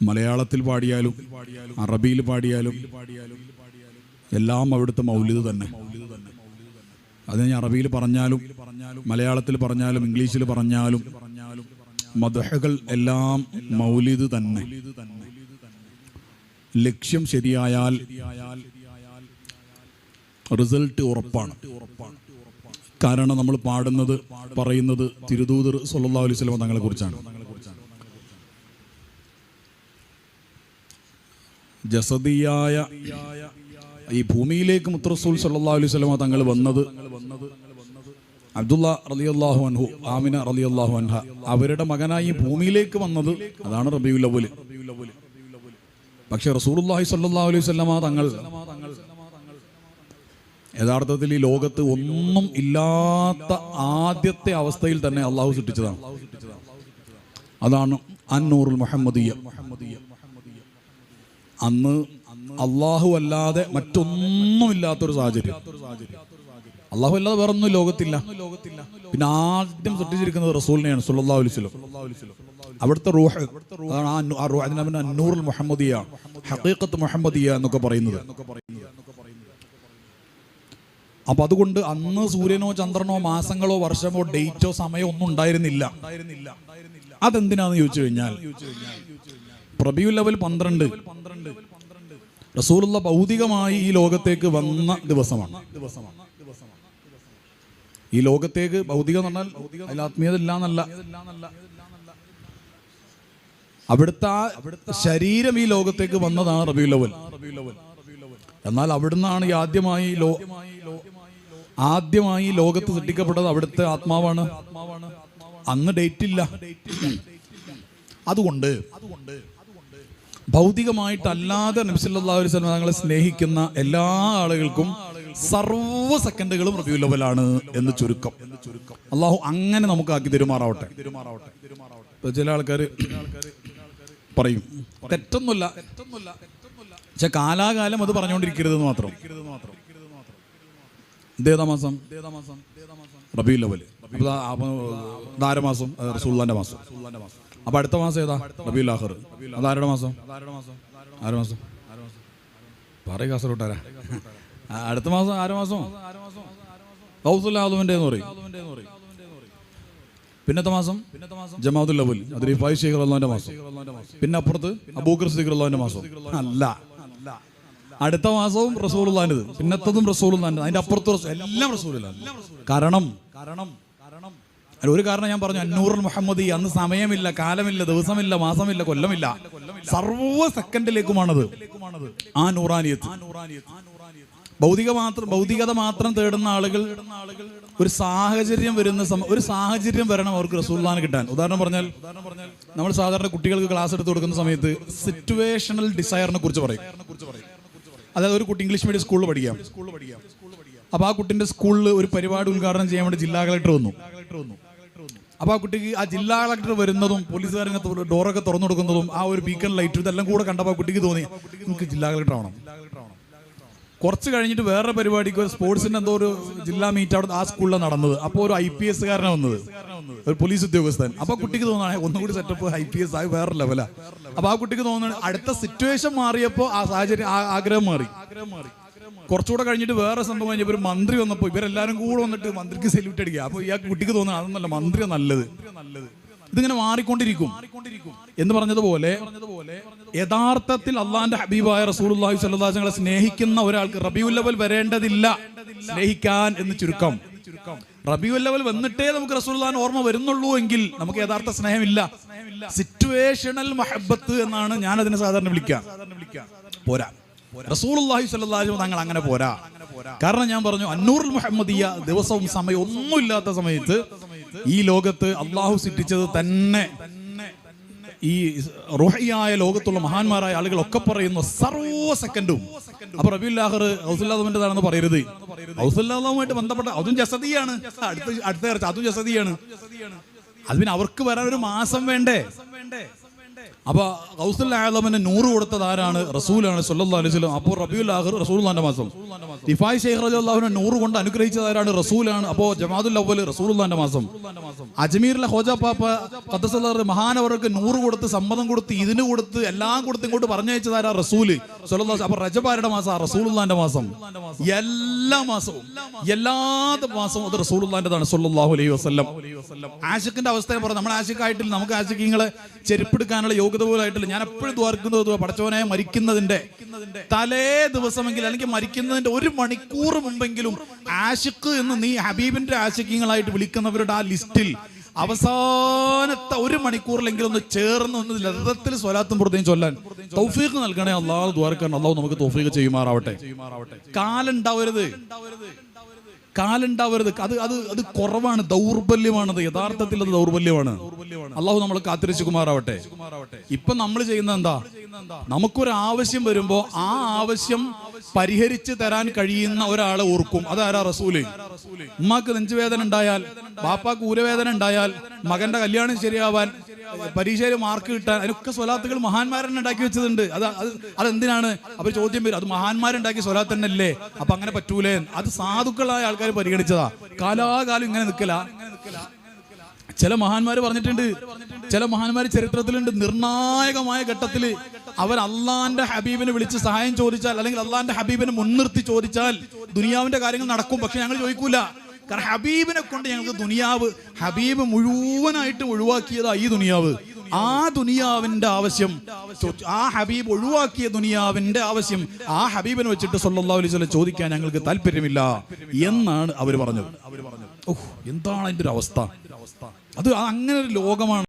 മലയാളത്തിൽ പാടിയാലും അറബിയിൽ പാടിയാലും എല്ലാം അവിടുത്തെ മൗലിദ് തന്നെ. അത് ഞാൻ അറബിയിൽ പറഞ്ഞാലും മലയാളത്തിൽ പറഞ്ഞാലും ഇംഗ്ലീഷിൽ പറഞ്ഞാലും മദ്ഹുകൾ എല്ലാം മൗലിദ് തന്നെ. ലക്ഷ്യം ശരിയായാൽ റിസൾട്ട് ഉറപ്പാണ്. കാരണം നമ്മൾ പാടുന്നത് പറയുന്നത് തിരുദൂതർ സ്വല്ലല്ലാഹു അലൈഹി വസല്ലം തങ്ങളെ കുറിച്ചാണ്. ജസദിയായ ഈ ഭൂമിയിലേക്ക് മുത്തറസൂൽ സല്ലല്ലാഹു അലൈഹി വസല്ലം തങ്ങൾ വന്നത് അബ്ദുള്ള റളിയല്ലാഹു അൻഹു, ആമിന റളിയല്ലാഹു അൻഹ അവരുടെ മകനായി ഭൂമിയിലേക്ക് വന്നത് അതാണ് റബീഉൽ അവ്വൽ. പക്ഷെ റസൂലുള്ളാഹി സ്വല്ലല്ലാഹു അലൈഹി വസല്ലം തങ്ങൾ യഥാർത്ഥത്തിൽ ഈ ലോകത്ത് ഒന്നും ഇല്ലാത്ത ആദ്യത്തെ അവസ്ഥയിൽ തന്നെ അള്ളാഹു സൃഷ്ടിച്ചതാണ്. അതാണ് അന്നൂറുൽ മുഹമ്മദിയ്യ. അന്ന് അള്ളാഹു അല്ലാതെ മറ്റൊന്നുമില്ലാത്തൊരു സാഹചര്യം. അള്ളാഹു അല്ലാതെ വേറെ ഒന്നും ലോകത്തില്ല. പിന്നെ ആദ്യം സൃഷ്ടിച്ചിരിക്കുന്നത് റസൂലിനെയാണ് സ്വല്ലല്ലാഹു അലൈഹി വസല്ലം. അവിടുത്തെ റൂഹ്, അതാണ് ആ റൂഹ്. അതിനാണ് അന്നൂറുൽ മുഹമ്മദിയ്യ, ഹഖീഖത്ത് മുഹമ്മദിയ്യ എന്നൊക്കെ പറയുന്നത്. അപ്പൊ അതുകൊണ്ട് അന്ന് സൂര്യനോ ചന്ദ്രനോ മാസങ്ങളോ വർഷമോ ഡേറ്റോ സമയമോ ഒന്നും ഉണ്ടായിരുന്നില്ല. അതെന്തിനാന്ന് ചോദിച്ചു കഴിഞ്ഞാൽ റബീഉൽ അവ്വൽ 12 റസൂലുള്ള ഭൗതികമായി ഈ ലോകത്തേക്ക് വന്ന ദിവസമാണ്. ഈ ലോകത്തേക്ക് ഭൗതികം എന്ന് പറഞ്ഞാൽ അതിൽ ആത്മീയത ഇല്ല എന്നല്ല. അവിടുത്തെ ശരീരം ഈ ലോകത്തേക്ക് വന്നതാണ് റബീഉൽ അവ്വൽ. എന്നാൽ അവിടുന്നാണ് ആദ്യമായി ലോകത്ത് സൃഷ്ടിക്കപ്പെട്ടത് അവിടുത്തെ ആത്മാവാണ്. അന്ന് ഡേറ്റ് ഇല്ല. അതുകൊണ്ട് ഭൗതികമായിട്ടല്ലാതെ നബി സല്ലല്ലാഹു അലൈഹി വസല്ലം തങ്ങളെ സ്നേഹിക്കുന്ന എല്ലാ ആളുകൾക്കും സർവ്വ സെക്കൻഡുകളും റബീഉൽ അവ്വലാണ് എന്ന് ചുരുക്കം. അള്ളാഹു അങ്ങനെ നമുക്ക് ആക്കി തെരുമാറാവട്ടെ. ചില ആൾക്കാർ പറയും തെറ്റൊന്നുമില്ല, പക്ഷെ കാലാകാലം അത് പറഞ്ഞുകൊണ്ടിരിക്കരുതെന്ന് മാത്രം. ഇതേതാ മാസം? റബീഉൽ അവ്വൽ. ആരമാസം? റസൂലുള്ളാഹിന്റെ മാസം. അപ്പൊ അടുത്ത മാസം ഏതാ? റബീഉൽ ആഖിർ. അതാരുടെ മാസം? ആരമാസം പറയും കാസർഗോട്ടാരാ. അടുത്ത മാസം ആരമാസം? ഗൗസുൽ ആദമിന്റെ എന്ന് പറയും. പിന്നത്തെ മാസം ജമാഅത്തുൽ അവ്വൽ, അത് റിഫായി ശൈഖ് റളിയല്ലാഹുവിന്റെ മാസം. പിന്നെ അപ്പുറത്ത് അബൂബക്കർ സിദ്ദീഖ് റളിയല്ലാഹുവിന്റെ മാസം. അല്ല, അടുത്ത മാസവും റസൂലുള്ളാഹിന്റേത്, പിന്നത്തതും റസൂലുള്ളാഹിന്റെ, അതിന്റെ അപ്പുറത്ത് എല്ലാം റസൂലുള്ളാഹിന്റെ. കാരണം ഒരു കാരണം ഞാൻ പറഞ്ഞു, അന്നൂറുൽ മുഹമ്മദി. അന്ന് സമയമില്ല, കാലമില്ല, ദിവസമില്ല, മാസമില്ല, കൊല്ലമില്ല, സർവ്വ സെക്കൻഡിലേക്കുമാണത് ആ നൂറാനിയത്ത്. ഭൗതികത മാത്രം തേടുന്ന ആളുകൾ ഒരു സാഹചര്യം വരണം അവർക്ക് റസൂലുള്ളാഹിനെ കിട്ടാൻ. ഉദാഹരണം പറഞ്ഞാൽ നമ്മൾ സാധാരണ കുട്ടികൾക്ക് ക്ലാസ് എടുത്ത് കൊടുക്കുന്ന സമയത്ത് സിറ്റുവേഷണൽ ഡിസയറിനെ കുറിച്ച് പറയും. അതായത് ഒരു കുട്ടി ഇംഗ്ലീഷ് മീഡിയം സ്കൂളിൽ പഠിക്കാം. അപ്പോൾ ആ കുട്ടിന്റെ സ്കൂളിൽ ഒരു പരിപാടി ഉദ്ഘാടനം ചെയ്യാൻ വേണ്ടി ജില്ലാ കളക്ടർ വന്നു. അപ്പോൾ ആ കുട്ടിക്ക് ആ ജില്ലാ കളക്ടർ വരുന്നതും പോലീസുകാരങ്ങ് ഡോറൊക്കെ തുറന്നു കൊടുക്കുന്നതും ആ ഒരു ബീക്കൺ ലൈറ്റ് ഇതെല്ലാം കൂടെ കണ്ടപ്പോൾ ആ കുട്ടിക്ക് തോന്നി നമുക്ക് ജില്ലാ കളക്ടർ ആവണം. കുറച്ച് കഴിഞ്ഞിട്ട് വേറെ പരിപാടിക്ക് സ്പോർട്സിന്റെ എന്തോ ഒരു ജില്ലാ മീറ്റ് അവിടെ ആ സ്കൂളിലാണ് നടന്നത്. അപ്പോൾ ഒരു IPS കാരനാണ് വന്നത്, ഒരു പോലീസ് ഉദ്യോഗസ്ഥൻ. അപ്പോൾ കുട്ടിക്ക് തോന്നുകയാണ് ഒന്നുകൂടി സെറ്റപ്പ് IPS ആയി വേറെ ലെവലാ. അപ്പോൾ ആ കുട്ടിക്ക് തോന്നുന്നു അടുത്ത സിറ്റുവേഷൻ മാറിയപ്പോൾ ആ സാഹചര്യം ആഗ്രഹം മാറി. കുറച്ചുകൂടെ കഴിഞ്ഞിട്ട് വേറെ സംഭവം കഴിഞ്ഞപ്പോൾ ഒരു മന്ത്രി വന്നപ്പോൾ ഇവരെല്ലാവരും കൂടെ വന്നിട്ട് മന്ത്രിക്ക് സല്യൂട്ട് അടിക്കുക. അപ്പോൾ ഈ കുട്ടിക്ക് തോന്നുന്നു അതൊന്നല്ല, മന്ത്രിയാണ് നല്ലത്. ഇതിങ്ങനെ മാറിക്കൊണ്ടിരിക്കും എന്ന് പറഞ്ഞതുപോലെ യഥാർത്ഥത്തിൽ അള്ളാന്റെ ഹബീബായ റസൂലുള്ളാഹി സ്വല്ലല്ലാഹു അലൈഹി വസല്ലം സ്നേഹിക്കുന്ന ഒരാൾക്ക് റബീഉൽ അവ്വൽ വരേണ്ടതില്ല സ്നേഹിക്കാൻ എന്ന് ചുരുക്കം. റബീഉൽ അവ്വൽ വന്നിട്ടേ നമുക്ക് റസൂലുള്ളാഹിനെ ഓർമ്മ വരുന്നുള്ളൂ എങ്കിൽ നമുക്ക് യഥാർത്ഥ സ്നേഹമില്ല. സിറ്റുവേഷണൽ മഹബ്ബത്ത് എന്നാണ് ഞാൻ അതിനെ സാധാരണ വിളിക്കുക. പോരാ, റസൂലുള്ളാഹി സ്വല്ലല്ലാഹു അലൈഹി വസല്ലം തങ്ങൾ അങ്ങനെ പോരാ. കാരണം ഞാൻ പറഞ്ഞു, അന്നൂറുൽ മുഹമ്മദിയ്യ ദിവസവും സമയം ഒന്നുമില്ലാത്ത സമയത്ത് ഈ ലോകത്ത് അള്ളാഹു സൃഷ്ടിച്ചത് തന്നെ ഈ റൂഹിയായ ലോകത്തുള്ള മഹാന്മാരായ ആളുകളൊക്കെ പറയുന്നു സർവ്വ സെക്കൻഡും. അപ്പൊ റബീഉൽ ആഖിർ ഗൗസുൽ ആദമിന്റേതാണെന്ന് പറയരുത്. ഗൗസുൽ ആദമുമായിട്ട് ബന്ധപ്പെട്ട അതും ജസദിയാണ്. അടുത്ത അതും ജസദിയാണ്. അത് പിന്നെ അവർക്ക് വരാൻ ഒരു മാസം വേണ്ടേ? അപ്പൊ ഗൗസുൽ ആലമിന് 100 കൊടുത്തത് ആരാണ്? റസൂലാണ് സല്ലല്ലാഹു അലൈഹി വസല്ലം. അപ്പോൾ റബീഉൽ ആഖിർ റസൂലുള്ളാഹിന്റെ മാസം. റിഫായി ശൈഖ് റളിയല്ലാഹു അൻഹു 100 കൊണ്ട് അനുഗ്രഹിച്ചത് ആരാണ്? റസൂലാണ്. അപ്പോൾ ജമാദുൽ അവ്വൽ റസൂലുള്ളാഹിന്റെ മാസം. അജ്മീറിലെ ഖോജ പാപ്പ ഖദ്ദസല്ലാഹു മഹാനവർക്ക് 100 കൊടുത്ത് സമ്മതം കൊടുത്ത് ഇതിന് കൊടുത്ത് എല്ലാം കൊടുത്ത് ഇങ്ങോട്ട് പറഞ്ഞയച്ചത് ആരാ? റസൂല് സല്ലല്ലാഹു. അപ്പോൾ റജബ് ആരുടെ മാസം? റസൂലുള്ളാഹിന്റെ മാസം. എല്ലാ മാസവും എല്ലാ മാസവും അത് റസൂലുള്ളാഹിന്റെതാണ് സല്ലല്ലാഹു അലൈഹി വസല്ലം. ആശിക്കിന്റെ അവസ്ഥയെ പറഞ്ഞു. നമ്മൾ ആശിക്കായിട്ടില്ല, നമുക്ക് ആശിക്കിങ്ങളെ ചെരുപ്പെടുക്കാനുള്ള യോഗ്യത പോലും ആയിട്ടില്ല. ഞാൻ എപ്പോഴും ദ്വാർക്കുന്നത് പടച്ചോനെ മരിക്കുന്നതിന്റെ തലേ ദിവസമെങ്കിലും അല്ലെങ്കിൽ മരിക്കുന്നതിന്റെ 1 മണിക്കൂർ മുമ്പെങ്കിലും ആശിക്ക് എന്ന് നീ ഹബീബിന്റെ ആശിക്കിങ്ങളായിട്ട് വിളിക്കുന്നവരുടെ ആ ലിസ്റ്റിൽ അവസാനത്തെ 1 മണിക്കൂറിലെങ്കിലും ഒന്ന് ചേർന്ന് ഒന്ന് ലദ്ദത്തിൽ സ്വലാത്തും പുറത്തേയും ചൊല്ലാൻ തൗഫീഖ് നൽകണേ അല്ലാഹു. ദ്വാരക്കാൻ അല്ലാഹു നമുക്ക് തൗഫീഖ് ചെയ്യുമാറാവട്ടെ. കാലുണ്ടാവരുത്. അത് കുറവാണ്, ദൗർബല്യമാണത്. യഥാർത്ഥത്തിൽ അത് ദൗർബല്യമാണ്. അള്ളാഹു നമ്മൾ കാത്തിരച്ചുകുമാറാവട്ടെ. ഇപ്പൊ നമ്മൾ ചെയ്യുന്ന എന്താ? നമുക്കൊരു ആവശ്യം വരുമ്പോ ആ ആവശ്യം പരിഹരിച്ച് തരാൻ കഴിയുന്ന ഒരാളെ ഓർക്കും. അതാരാ? റസൂല്. ഉമ്മാക്ക് നെഞ്ചുവേദന ഉണ്ടായാൽ, ബാപ്പാക്ക് ഊരവേദന ഉണ്ടായാൽ, മകന്റെ കല്യാണം ശരിയാവാൻ, പരീക്ഷയിൽ മാർക്ക് കിട്ടാൻ, അതിനൊക്കെ സ്വലാത്തുകൾ മഹാന്മാരെന്നെ ഉണ്ടാക്കി വെച്ചതുണ്ട്. അതെന്തിനാണ്? അപ്പൊ ചോദ്യം വരും, അത് മഹാന്മാരുണ്ടാക്കിയ സ്വലാത്ത് തന്നെ അല്ലേ? അപ്പൊ അങ്ങനെ പറ്റൂലേ? അത് സാധുക്കളായ ആൾക്കാർ പരിഗണിച്ചതാ. കാലാകാലം ഇങ്ങനെ നിൽക്കല. ചില മഹാന്മാര് പറഞ്ഞിട്ടുണ്ട്, ചില മഹാന്മാര് ചരിത്രത്തിലുണ്ട്, നിർണായകമായ ഘട്ടത്തിൽ അവർ അള്ളാന്റെ ഹബീബിനെ വിളിച്ച് സഹായം ചോദിച്ചാൽ അല്ലെങ്കിൽ അള്ളാന്റെ ഹബീബിനെ മുൻനിർത്തി ചോദിച്ചാൽ ദുനിയാവിന്റെ കാര്യങ്ങൾ നടക്കും. പക്ഷെ ഞങ്ങൾ ചോദിക്കൂല. കാരണം ഹബീബിനെ കൊണ്ട് ഞങ്ങൾക്ക് ദുനിയാവ്, ഹബീബ് മുഴുവനായിട്ടും ഒഴിവാക്കിയതാ ഈ ദുനിയാവ്. ആ ദുനിയാവിന്റെ ആവശ്യം, ആ ഹബീബ് ഒഴിവാക്കിയ ദുനിയാവിന്റെ ആവശ്യം ആ ഹബീബിനെ വെച്ചിട്ട് സല്ലല്ലാഹു അലൈഹി വസല്ലം ചോദിക്കാൻ ഞങ്ങൾക്ക് താല്പര്യമില്ല എന്നാണ് അവർ പറഞ്ഞത്. എന്താണ് അതിന്റെ ഒരു അവസ്ഥ? അത് അങ്ങനെ ഒരു ലോകമാണ്.